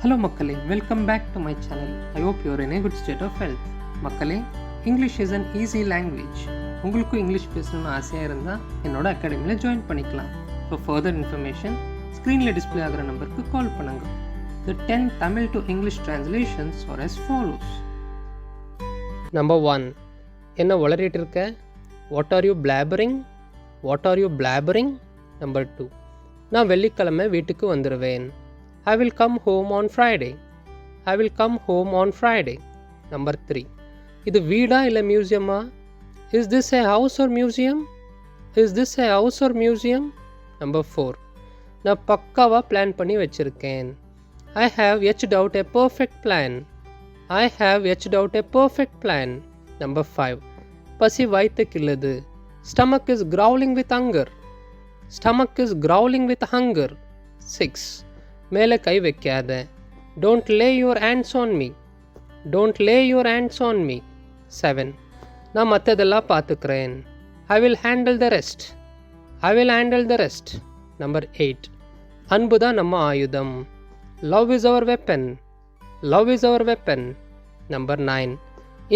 Hello மக்களே, welcome back to my channel. I hope you are in a good state of health. மக்களே, English is an easy language. உங்களுக்கும் English பேசணும்னு ஆசையாக இருந்தால் என்னோட அகாடமியில் ஜாயின் பண்ணிக்கலாம். For further information, ஸ்க்ரீனில் டிஸ்பிளே ஆகிற நம்பருக்கு கால் பண்ணுங்க. The 10 Tamil to English translations are as follows. Number 1. என்ன வளரிட்டு இருக்க? What are you blabbering? What are you blabbering? Number 2. நான் வெள்ளிக்கிழமை வீட்டுக்கு வந்துடுவேன். I will come home on Friday. I will come home on Friday. Number 3. இது வீடா இல்லை மியூசியமா? Is this a house or museum? Is this a house or museum? Number 4. நான் பக்காவா plan பண்ணி வச்சிருக்கேன். I have etched out a perfect plan. I have etched out a perfect plan. Number 5. பசி வயிற்று கிள்ளுது. Stomach is growling with hunger. Stomach is growling with hunger. 6. மேலே கை வைக்காத. Don't lay your hands on me. Don't lay your hands on me. 7. நான் மற்றதெல்லாம் பார்த்துக்கிறேன். I will handle the rest. I will handle the rest. Number 8. அன்பு தான் நம்ம ஆயுதம். Love is our weapon. Love is our weapon. Number 9.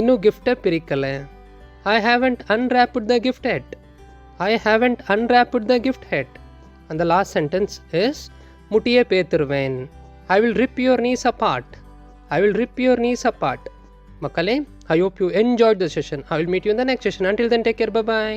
இன்னும் கிஃப்டை பிரிக்கலை. I haven't unwrapped the gift yet. I haven't unwrapped the gift yet. And the last sentence is முட்டியே பேத்துருவேன். I will rip your knees apart. I will rip your knees apart. மக்களே, I hope you enjoyed the session. I will meet you in the next session. Until then, take care. Bye-bye.